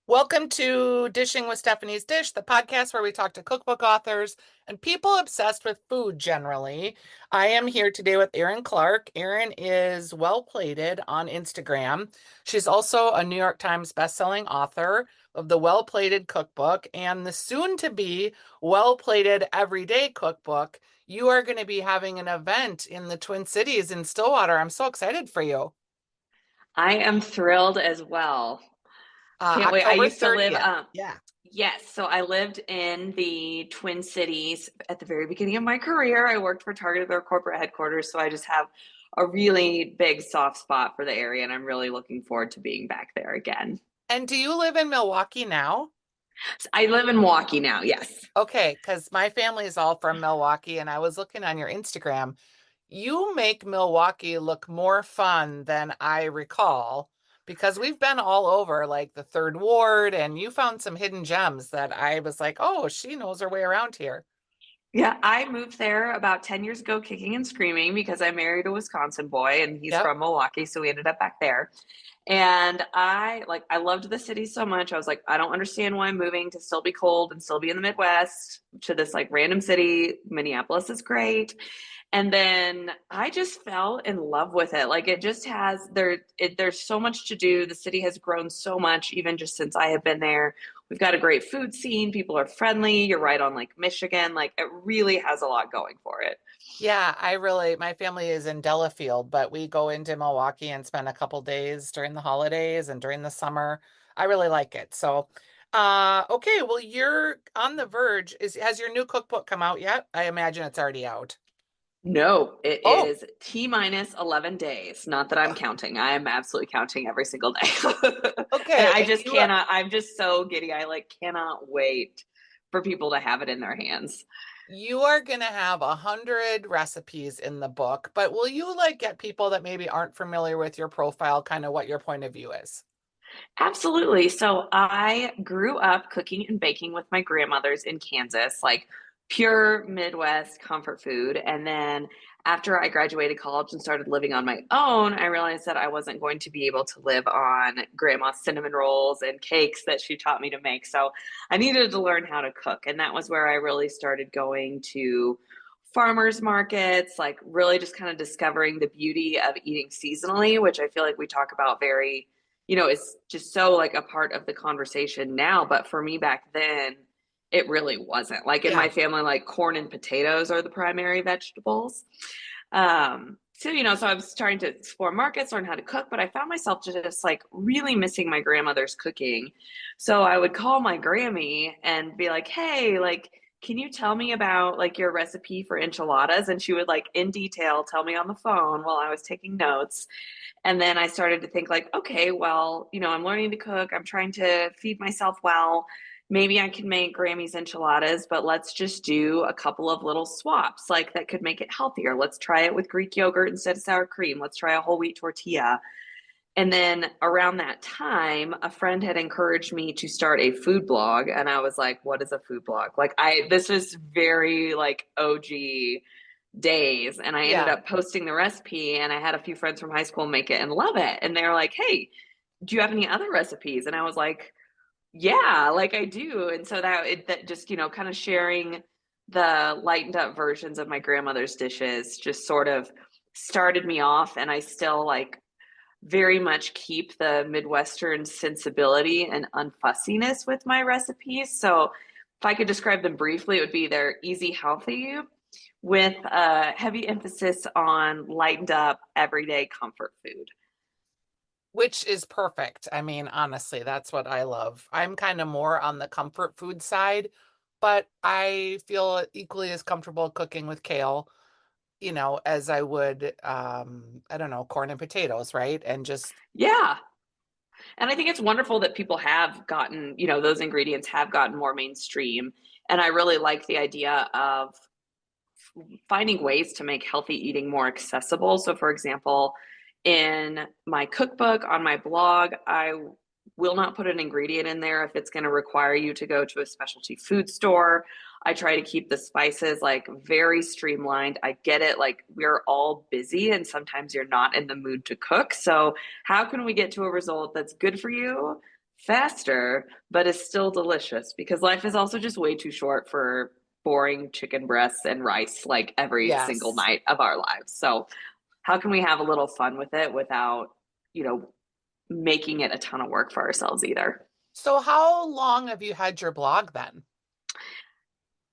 Welcome to Dishing with Stephanie's Dish, the podcast where we talk to cookbook authors and people obsessed with food generally. I am here today with Erin Clarke. Erin is well plated on Instagram. She's also a New York Times bestselling author of the Well Plated Cookbook and the soon to be Well Plated Everyday Cookbook. You are going to be having an event in the Twin Cities in Stillwater. I'm so excited for you. I am thrilled as well. Can't wait. I October used to live, 30th. Yeah. yes, so I lived in the Twin Cities at the very beginning of my career. I worked for Target, their corporate headquarters, so I just have a really big soft spot for the area, and I'm really looking forward to being back there again. And do you live in Milwaukee now? So I live in Milwaukee now, yes. Okay, because my family is all from Milwaukee, and I was looking on your Instagram. You make Milwaukee look more fun than I recall because we've been all over like the Third Ward, and you found some hidden gems that I was like, oh, she knows her way around here. Yeah, I moved there about 10 years ago, kicking and screaming because I married a Wisconsin boy and he's Yep. from Milwaukee, so we ended up back there. And I loved the city so much. I was like, I don't understand why I'm moving to still be cold and still be in the Midwest to this like random city. Minneapolis is great. And then I just fell in love with it. Like it just has there's so much to do. The city has grown so much even just since I have been there. We've got a great food scene. People are friendly. You're right on like Michigan. Like it really has a lot going for it. Yeah, my family is in Delafield, but we go into Milwaukee and spend a couple days during the holidays and during the summer. I really like it. So, okay, well, you're on the verge. Has your new cookbook come out yet? I imagine it's already out. No, it Oh, is T minus 11 days. Not that I'm counting. I am absolutely counting every single day. And okay. I And just cannot, I'm just so giddy. I like cannot wait for people to have it in their hands. you are gonna have 100 recipes in the book, but will you like get people that maybe aren't familiar with your profile, kind of what your point of view is? Absolutely. So I grew up cooking and baking with my grandmothers in Kansas, like pure Midwest comfort food. And then after I graduated college and started living on my own, I realized that I wasn't going to be able to live on grandma's cinnamon rolls and cakes that she taught me to make. So I needed to learn how to cook. And that was where I really started going to farmers markets, like really just kind of discovering the beauty of eating seasonally, which I feel like we talk about very it's just so like a part of the conversation now. But for me back then, it really wasn't. Like in Yeah. my family, like corn and potatoes are the primary vegetables. So I was trying to explore markets, learn how to cook, but I found myself just like really missing my grandmother's cooking. So I would call my Grammy and be like, hey, like, can you tell me about like your recipe for enchiladas? And she would like in detail tell me on the phone while I was taking notes. And then I started to think like, okay, well, I'm learning to cook. I'm trying to feed myself well. Maybe I can make Grammy's enchiladas, but let's just do a couple of little swaps like that could make it healthier. Let's try it with Greek yogurt instead of sour cream. Let's try a whole wheat tortilla. And then around that time, a friend had encouraged me to start a food blog. And I was like, what is a food blog? This was very like OG days, and I ended Yeah. up posting the recipe, and I had a few friends from high school make it and love it, and they were like, hey, do you have any other recipes? And I was like, yeah, like I do. And so that just kind of sharing the lightened up versions of my grandmother's dishes just sort of started me off, and I still like very much keep the Midwestern sensibility and unfussiness with my recipes. So if I could describe them briefly, it would be they're easy, healthy with a heavy emphasis on lightened up everyday comfort food. Which is perfect. I mean, honestly, that's what I love. I'm kind of more on the comfort food side, but I feel equally as comfortable cooking with kale, as I would, I don't know, corn and potatoes, right? And just, Yeah. And I think it's wonderful that people have gotten, those ingredients have gotten more mainstream. And I really like the idea of finding ways to make healthy eating more accessible. So, for example, in my cookbook on my blog, I will not put an ingredient in there if it's going to require you to go to a specialty food store. I try to keep the spices like very streamlined. I get it, like we're all busy and sometimes you're not in the mood to cook. So, how can we get to a result that's good for you, faster, but is still delicious because life is also just way too short for boring chicken breasts and rice like every single Yes. night of our lives. So, how can we have a little fun with it without, you know, making it a ton of work for ourselves either? So how long have you had your blog then?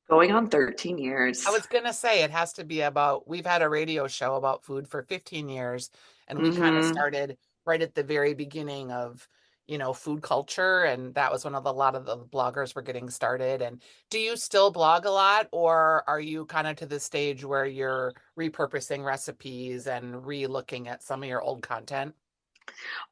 Going on 13 I years. was gonna say it has to be about, we've had a radio show about food for 15 years, and we kind of Hmm. started right at the very beginning of, food culture, and that was when a lot of the bloggers were getting started. And do you still blog a lot, or are you kind of to the stage where you're repurposing recipes and re-looking at some of your old content?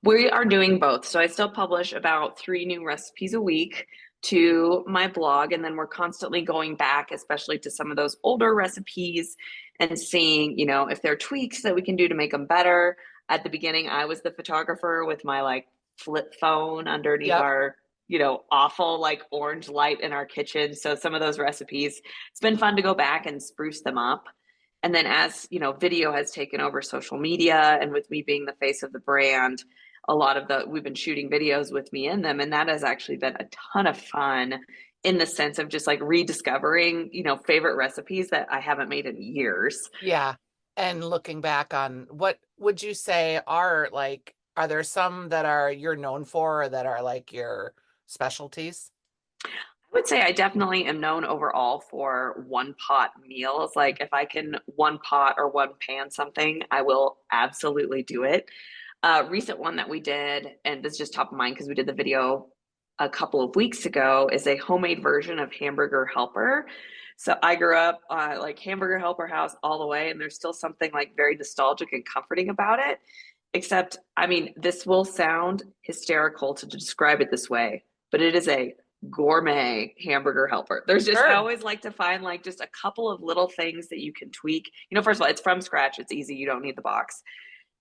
We are doing both. So I still publish about 3 new recipes a week to my blog. And then we're constantly going back, especially to some of those older recipes and seeing, if there are tweaks that we can do to make them better. At the beginning, I was the photographer with my like flip phone underneath Yep. our, awful like orange light in our kitchen. So some of those recipes, it's been fun to go back and spruce them up. And then as, video has taken over social media and with me being the face of the brand, a lot of we've been shooting videos with me in them, and that has actually been a ton of fun in the sense of just like rediscovering, favorite recipes that I haven't made in years. Yeah. And looking back on, what would you say are like, are there some that are you're known for, or that are like your specialties? I would say I definitely am known overall for one pot meals. Like if I can one pot or one pan something, I will absolutely do it. Recent one that we did, and this is just top of mind because we did the video a couple of weeks ago, is a homemade version of Hamburger Helper. So I grew up like Hamburger Helper house all the way, and there's still something like very nostalgic and comforting about it. Except, I mean, this will sound hysterical to describe it this way, but it is a gourmet hamburger helper. There's just, I Sure. always like to find like just a couple of little things that you can tweak. First of all, it's from scratch, it's easy, you don't need the box.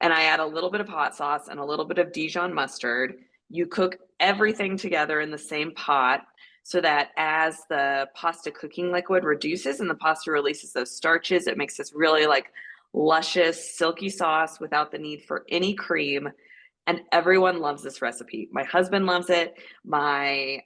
And I add a little bit of hot sauce and a little bit of Dijon mustard. You cook everything together in the same pot so that as the pasta cooking liquid reduces and the pasta releases those starches, it makes this really like luscious, silky sauce without the need for any cream. And everyone loves this recipe. My husband loves it. My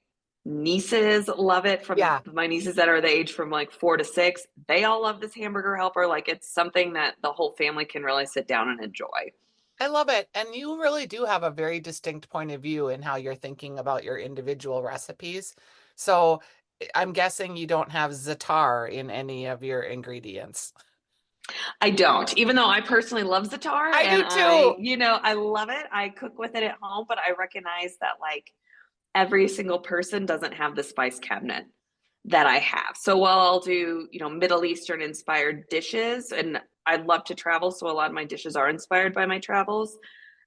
nieces love it, from Yeah. my nieces that are the age from like 4 to 6. They all love this hamburger helper. Like it's something that the whole family can really sit down and enjoy. I love it. And you really do have a very distinct point of view in how you're thinking about your individual recipes. So I'm guessing you don't have za'atar in any of your ingredients. I don't, even though I personally love za'atar I and do too. I love it. I cook with it at home, but I recognize that like every single person doesn't have the spice cabinet that I have. So while I'll do, Middle Eastern inspired dishes, and I love to travel, so a lot of my dishes are inspired by my travels,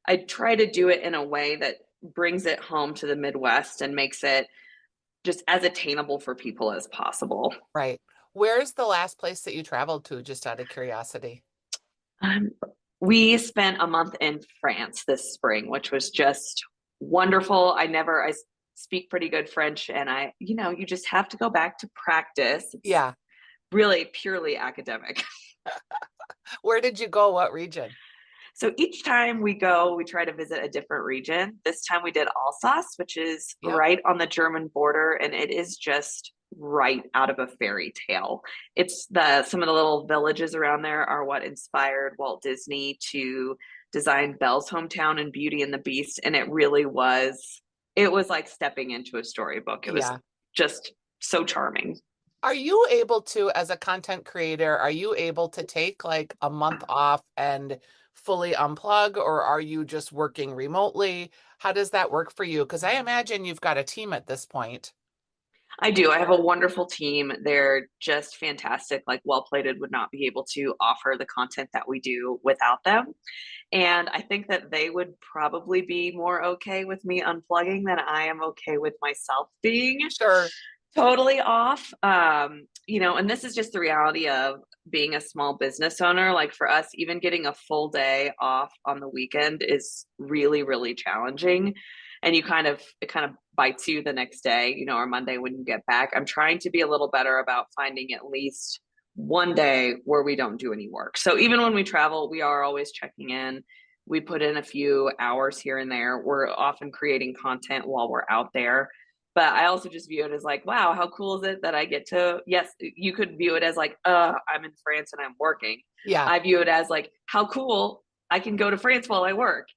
I try to do it in a way that brings it home to the Midwest and makes it just as attainable for people as possible. Right. Where's the last place that you traveled to, just out of curiosity? Um, we spent a month in France this spring, which was just wonderful. I speak pretty good French, and you just have to go back to practice. It's Yeah. really purely academic. Where did you go? What region? So each time we go, we try to visit a different region. This time we did Alsace, which is Yep. right on the German border, and it is just right out of a fairy tale. It's the some of the little villages around there are what inspired Walt Disney to design Belle's hometown in Beauty and the Beast, and it was like stepping into a storybook. It was Yeah. just so charming. Are you able to, as a content creator, are you able to take like a month off and fully unplug, or are you just working remotely? How does that work for you? Because I imagine you've got a team at this point. I do. I have a wonderful team. They're just fantastic. Like Well Plated would not be able to offer the content that we do without them. And I think that they would probably be more okay with me unplugging than I am okay with myself being Sure. totally off. And this is just the reality of being a small business owner. Like for us, even getting a full day off on the weekend is really, really challenging. And it kind of bites you the next day, or Monday when you get back. I'm trying to be a little better about finding at least one day where we don't do any work. So even when we travel, we are always checking in, We put in a few hours here and there. We're often creating content while we're out there. But I also just view it as like, wow, how cool is it that I get to, yes, you could view it as like, I'm in France and I'm working. Yeah. I view it as like, how cool I can go to France while I work.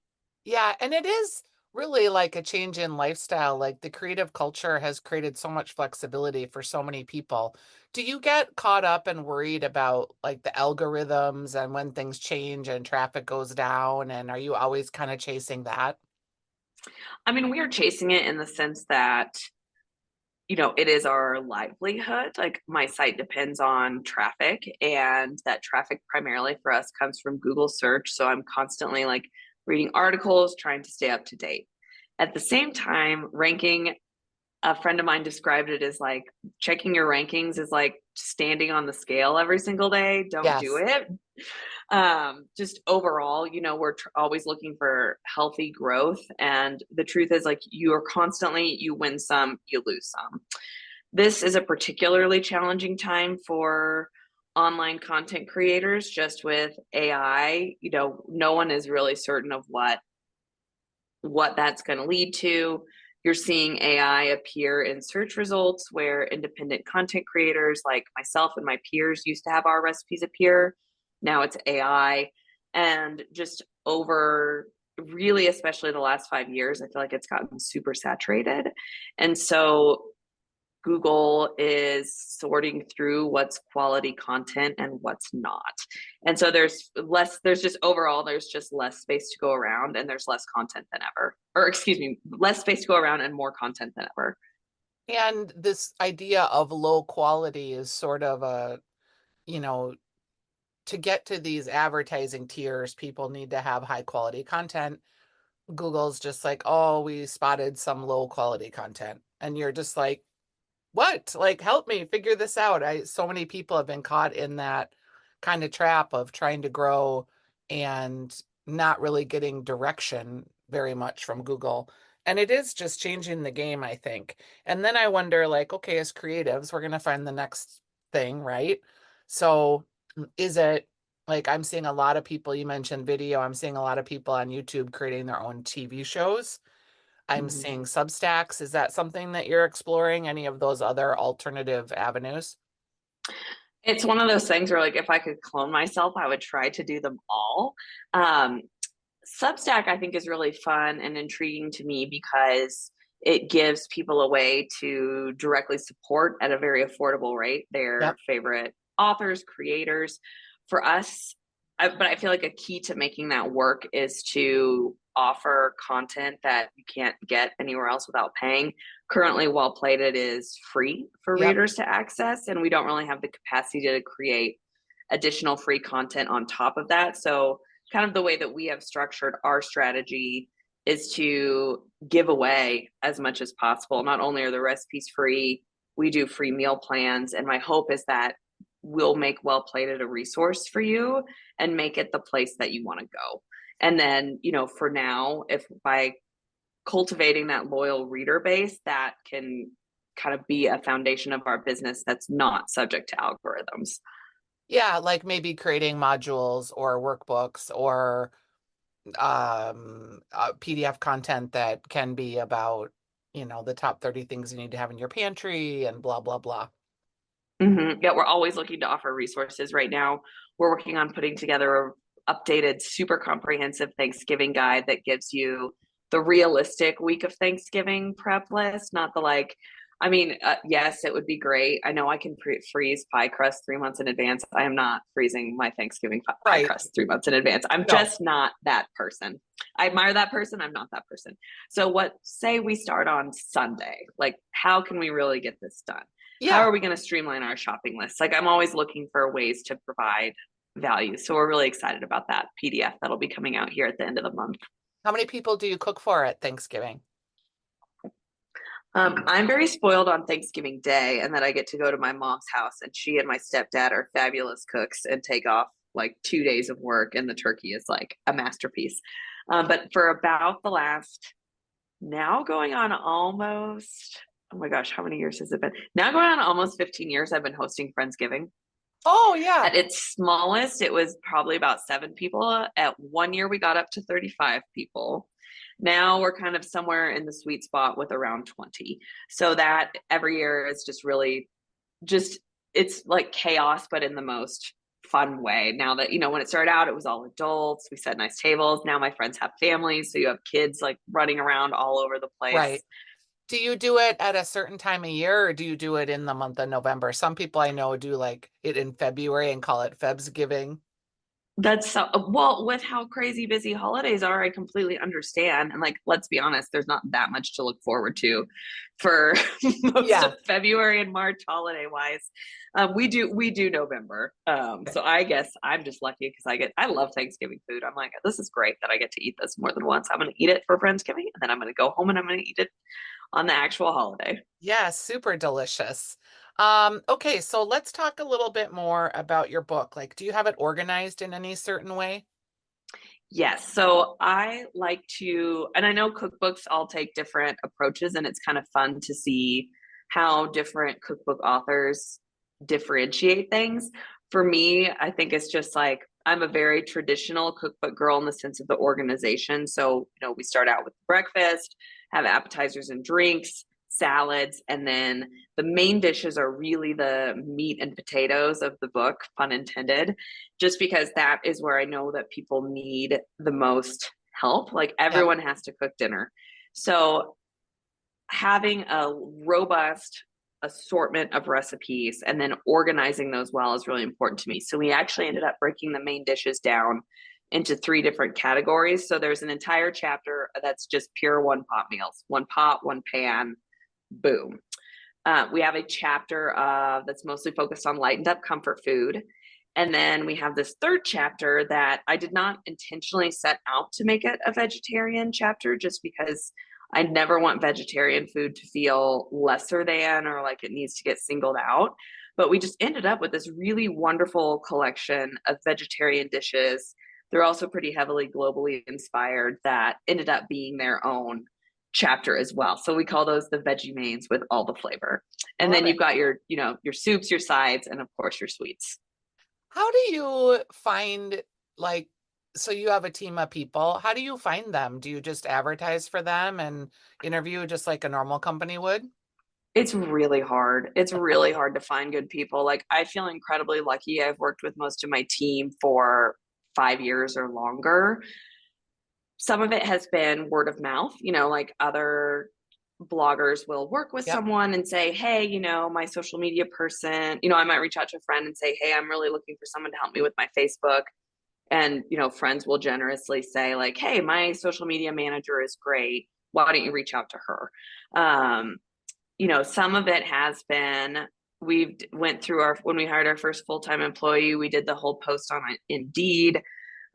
Yeah, and it is really like a change in lifestyle. Like the creative culture has created so much flexibility for so many people. Do you get caught up and worried about like the algorithms and when things change and traffic goes down? And are you always kind of chasing that? I mean, we are chasing it in the sense that, it is our livelihood. Like my site depends on traffic, and that traffic primarily for us comes from Google search. So I'm constantly like reading articles, trying to stay up to date. At the same time, ranking, a friend of mine described it as like checking your rankings is like standing on the scale every single day. Don't do Yes. it. Just overall, we're always looking for healthy growth. And the truth is, like, you are constantly, you win some, you lose some. This is a particularly challenging time for online content creators, just with AI. No one is really certain of what that's going to lead to. You're seeing AI appear in search results where independent content creators like myself and my peers used to have our recipes appear. Now it's AI. And just over, really, especially the last 5 years, I feel like it's gotten super saturated. And so Google is sorting through what's quality content and what's not. And so there's just overall, there's just less space to go around, and there's less content than ever. Or excuse me, less space to go around and more content than ever. And this idea of low quality is sort of a, you know, to get to these advertising tiers, people need to have high quality content. Google's just like, oh, we spotted some low quality content. And you're just like, what? Like, help me figure this out. So many people have been caught in that kind of trap of trying to grow and not really getting direction very much from Google. And it is just changing the game, I think. And then I wonder, like, okay, as creatives, we're going to find the next thing, right? So is it like I'm seeing a lot of people, you mentioned video, I'm seeing a lot of people on YouTube creating their own TV shows. I'm Mhm. seeing Substacks. Is that something that you're exploring? Any of those other alternative avenues? It's one of those things where, like, if I could clone myself, I would try to do them all. Um, Substack, I think, is really fun and intriguing to me because it gives people a way to directly support at a very affordable rate their Yep. favorite authors, creators. For us, but I feel like a key to making that work is to offer content that you can't get anywhere else without paying. Currently, Well Plated is free for Yep. readers to access, and we don't really have the capacity to create additional free content on top of that. So kind of the way that we have structured our strategy is to give away as much as possible. Not only are the recipes free, we do free meal plans. And my hope is that we'll make Well Plated a resource for you and make it the place that you want to go. And then, for now, if by cultivating that loyal reader base, that can kind of be a foundation of our business that's not subject to algorithms. Yeah, like maybe creating modules or workbooks or PDF content that can be about, the top 30 things you need to have in your pantry and blah, blah, blah. Yeah, we're always looking to offer resources. Right now, we're working on putting together a updated, super comprehensive Thanksgiving guide that gives you the realistic week of Thanksgiving prep list, not the like. I mean, yes, it would be great. I know I can freeze pie crust 3 months in advance. I am not freezing my Thanksgiving pie Right. crust 3 months in advance. I'm No. just not that person. I admire that person. I'm not that person. So, say we start on Sunday? Like, how can we really get this done? How Yeah. are we going to streamline our shopping list? Like, I'm always looking for ways to provide value. So we're really excited about that PDF that'll be coming out here at the end of the month. How many people do you cook for at Thanksgiving? I'm very spoiled on Thanksgiving Day, and that I get to go to my mom's house, and she and my stepdad are fabulous cooks and take off like 2 days of work, and the turkey is like a masterpiece. But for about the last, now going on almost, oh my gosh, how many years has it been? Now going on almost 15 years, I've been hosting Friendsgiving. Oh, yeah. At its smallest, it was probably about 7 people. At 1 year, we got up to 35 people. Now we're kind of somewhere in the sweet spot with around 20. So that every year is just really just, it's like chaos, but in the most fun way. Now that, when it started out, it was all adults. We set nice tables. Now my friends have families. So you have kids like running around all over the Right. place. Do you do it at a certain time of year or do you do it in the month of November? Some people I know do like it in February and call it Febsgiving. That's so well, with how crazy busy holidays are, I completely understand. And like, let's be honest, there's not that much to look forward to for most of Yeah. February and March holiday wise. We do November. So I guess I'm just lucky because I love Thanksgiving food. I'm like, this is great that I get to eat this more than once. I'm gonna eat it for Friendsgiving and then I'm gonna go home and I'm gonna eat it on the actual holiday. Yeah, super delicious. Okay, so let's talk a little bit more about your book. Like, do you have it organized in any certain way? Yes. So I like to, and I know cookbooks all take different approaches, and it's kind of fun to see how different cookbook authors differentiate things. For me, I think it's just like I'm a very traditional cookbook girl in the sense of the organization. So, we start out with breakfast, have appetizers and drinks, salads, and then the main dishes are really the meat and potatoes of the book, pun intended, just because that is where I know that people need the most help. Like Yep. everyone has to cook dinner. So having a robust assortment of recipes and then organizing those well is really important to me. So we actually ended up breaking the main dishes down into 3 different categories. So there's an entire chapter that's just pure one pot meals, one pot, one pan, boom. We have a chapter that's mostly focused on lightened up comfort food. And then we have this third chapter that I did not intentionally set out to make it a vegetarian chapter just because I never want vegetarian food to feel lesser than or like it needs to get singled out. But we just ended up with this really wonderful collection of vegetarian dishes. They're also pretty heavily globally inspired that ended up being their own chapter as well. So we call those the veggie mains with all the flavor. And Love then it. you've got your soups, your sides, and of course your sweets. How do you find like so you have a team of people. How do you find them? Do you just advertise for them and interview just like a normal company would? It's really hard. It's really hard to find good people. Like I feel incredibly lucky. I've worked with most of my team for 5 years or longer. Some of it has been word of mouth, like other bloggers will work with Yep. someone and say, hey, my social media person, I might reach out to a friend and say, hey, I'm really looking for someone to help me with my Facebook. And, friends will generously say, like, hey, my social media manager is great. Why don't you reach out to her? Some of it has been we went through when we hired our first full-time employee, we did the whole post on Indeed,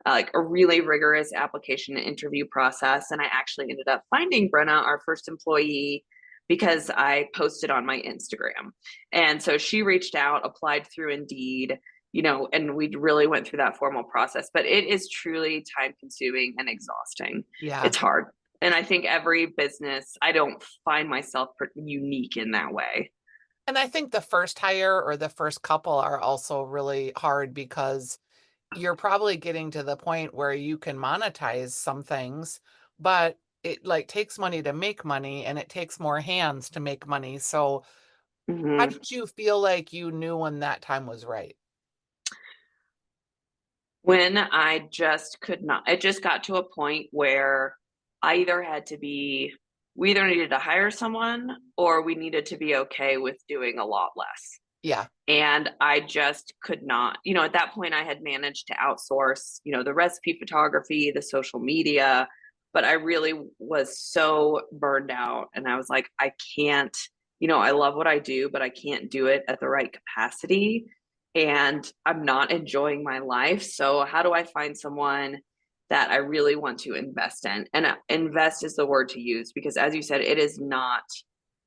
like a really rigorous application and interview process. And I actually ended up finding Brenna, our first employee, because I posted on my Instagram. And so she reached out, applied through Indeed, and we really went through that formal process. But it is truly time consuming and exhausting. Yeah. It's hard. And I think every business, I don't find myself unique in that way. And I think the first hire or the first couple are also really hard because you're probably getting to the point where you can monetize some things, but it like takes money to make money and it takes more hands to make money. So how Mm-hmm. did you feel like you knew when that time was right? When I just could not, it just got to a point where I either had to be, we either needed to hire someone or we needed to be okay with doing a lot less. Yeah. And I just could not, at that point, I had managed to outsource, the recipe photography, the social media, but I really was so burned out. And I was like, I can't, I love what I do, but I can't do it at the right capacity. And I'm not enjoying my life. So, how do I find someone that I really want to invest in? And invest is the word to use because, as you said, it is not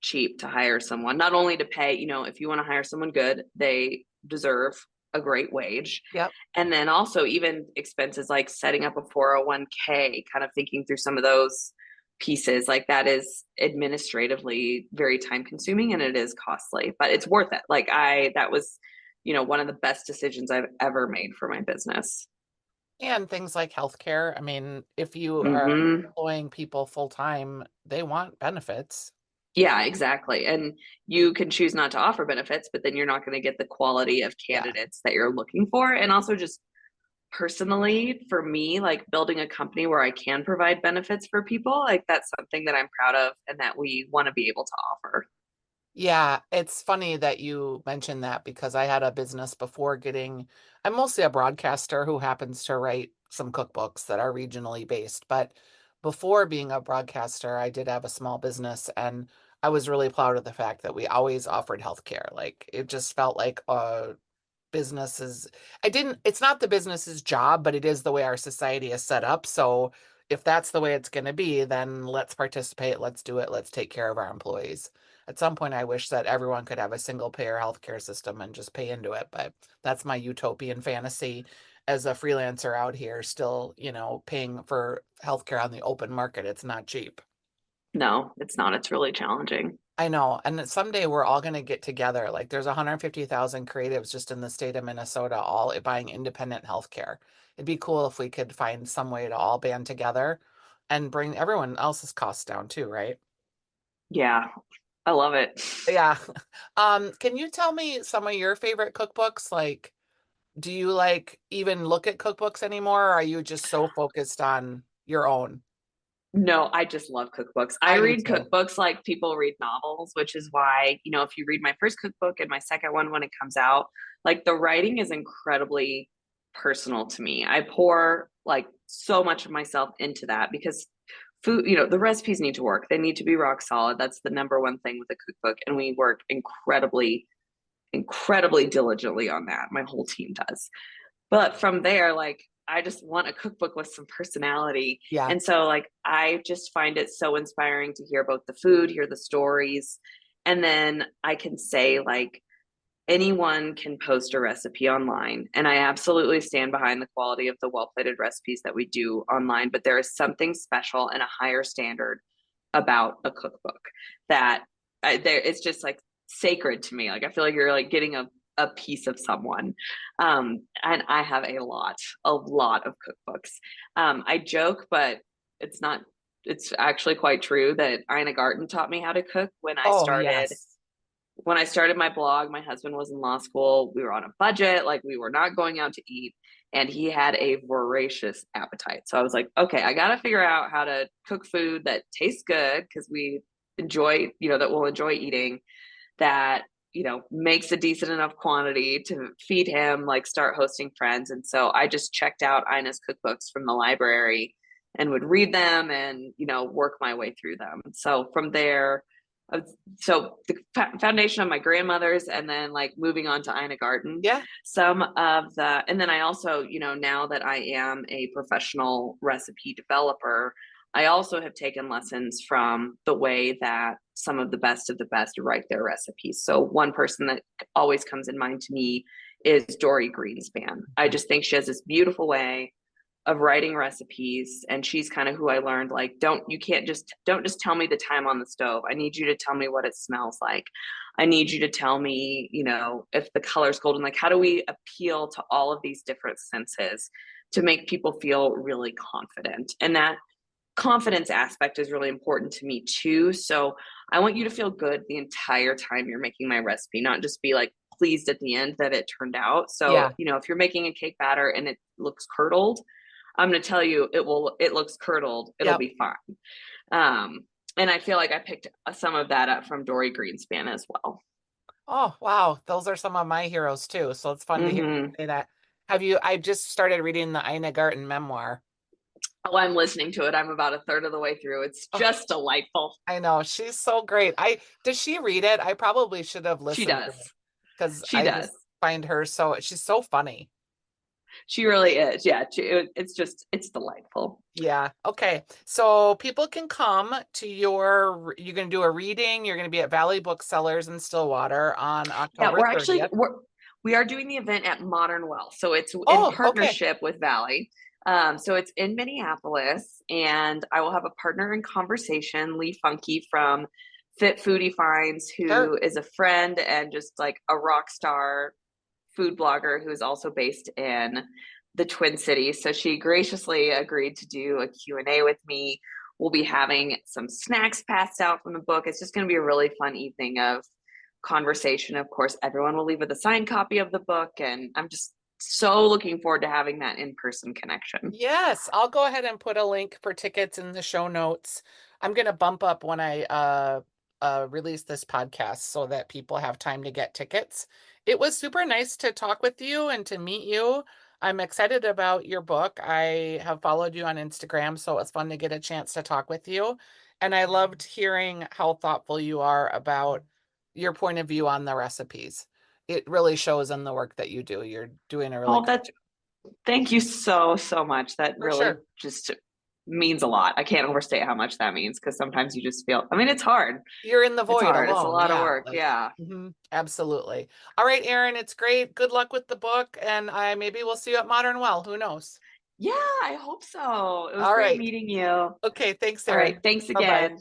cheap to hire someone, not only to pay, if you want to hire someone good, they deserve a great wage. Yep. And then also even expenses like setting up a 401k, kind of thinking through some of those pieces, like that is administratively very time consuming and it is costly, but it's worth it. Like that was, one of the best decisions I've ever made for my business. And things like healthcare. I mean, if you are Hmm. employing people full time, they want benefits. Yeah, exactly. And you can choose not to offer benefits, but then you're not going to get the quality of Yeah. candidates that you're looking for. And also, just personally, for me, like building a company where I can provide benefits for people, like that's something that I'm proud of and that we want to be able to offer. Yeah, it's funny that you mentioned that because I had a business before I'm mostly a broadcaster who happens to write some cookbooks that are regionally based. But before being a broadcaster, I did have a small business and I was really proud of the fact that we always offered healthcare. Like it just felt like businesses I didn't it's not the business's job, but it is the way our society is set up. So if that's the way it's going to be, then let's participate, let's do it, let's take care of our employees. At some point I wish that everyone could have a single payer healthcare system and just pay into it, but that's my utopian fantasy as a freelancer out here still, paying for healthcare on the open market. It's not cheap. No, it's not. It's really challenging. I know. And that someday we're all going to get together. Like there's 150,000 creatives just in the state of Minnesota, all buying independent healthcare. It'd be cool if we could find some way to all band together and bring everyone else's costs down too, right? Yeah, I love it. Yeah. Can you tell me some of your favorite cookbooks? Like, do you like even look at cookbooks anymore? Or are you just so focused on your own? No, I just love cookbooks. I I do read too. cookbooks like people read novels, which is why, if you read my first cookbook and my second one when it comes out, like the writing is incredibly personal to me. I pour like so much of myself into that because food, the recipes need to work. They need to be rock solid. That's the number one thing with a cookbook. And we work incredibly, incredibly diligently on that. My whole team does. But from there, like I just want a cookbook with some personality. Yeah. And so like I just find it so inspiring to hear both the food, hear the stories, and then I can say like anyone can post a recipe online. And I absolutely stand behind the quality of the well-plated recipes that we do online, but there is something special and a higher standard about a cookbook that it's just like sacred to me. Like I feel like you're like getting a piece of someone. And I have a lot of cookbooks. I joke, but it's not, it's actually quite true that Ina Garten taught me how to cook Oh, yes. when I started my blog. My husband was in law school. We were on a budget, like we were not going out to eat, and he had a voracious appetite. So I was like, okay, I got to figure out how to cook food that tastes good because we enjoy, that we'll enjoy eating, that makes a decent enough quantity to feed him, like start hosting friends. And so I just checked out Ina's cookbooks from the library and would read them and work my way through them. So from there, so the foundation of my grandmother's, and then like moving on to Ina Garten, Yeah. some of the, and then I also, now that I am a professional recipe developer, I also have taken lessons from the way that some of the best write their recipes. So one person that always comes in mind to me is Dory Greenspan. I just think she has this beautiful way of writing recipes, and she's kind of who I learned like don't just tell me the time on the stove. I need you to tell me what it smells like. I need you to tell me, if the color's golden. Like how do we appeal to all of these different senses to make people feel really confident? And that confidence aspect is really important to me too. So I want you to feel good the entire time you're making my recipe, not just be like pleased at the end that it turned out. So, Yeah. if you're making a cake batter and it looks curdled, I'm going to tell you it looks curdled. It'll Yep. be fine. Um, and I feel like I picked some of that up from Dory Greenspan as well. Oh, wow. Those are some of my heroes too. So it's fun to hear you Mm-hmm. say that. I just started reading the Ina Garten memoir. Oh, I'm listening to it. I'm about a third of the way through. It's Oh, just delightful. I know. She's so great. Does she read it? I probably should have She listened to does. it because She I does. just find her she's so funny. She really is. Yeah. It's delightful. Yeah. Okay. So people can come to you're going to do a reading. You're going to be at Valley Booksellers in Stillwater on Yeah, October 30th. we are doing the event at Modern Wealth, so it's in Oh, okay. partnership with Valley. So it's in Minneapolis, and I will have a partner in conversation, Lee Funky from Fit Foodie Finds, Sure. who is a friend and just like a rock star food blogger who is also based in the Twin Cities. So she graciously agreed to do a Q&A with me. We'll be having some snacks passed out from the book. It's just going to be a really fun evening of conversation. Of course, everyone will leave with a signed copy of the book, and I'm just so looking forward to having that in-person connection. Yes, I'll go ahead and put a link for tickets in the show notes. I'm going to bump up when I release this podcast so that people have time to get tickets. It was super nice to talk with you and to meet you. I'm excited about your book. I have followed you on Instagram, so it was fun to get a chance to talk with you. And I loved hearing how thoughtful you are about your point of view on the recipes. It really shows in the work that you do. You're doing a really Oh, great that job. thank you so much. That For really sure. just means a lot. I can't overstate how much that means because sometimes you just feel, I mean, it's hard. You're in the It's void hard. It's a alone. lot of Yeah, work. like Yeah. absolutely. All right, Erin, it's great. Good luck with the book, and I maybe we'll see you at Modern Well. Who knows? Yeah, I hope so. It was All great right. meeting you. All Okay, thanks, right. Erin. Thanks Bye-bye. again.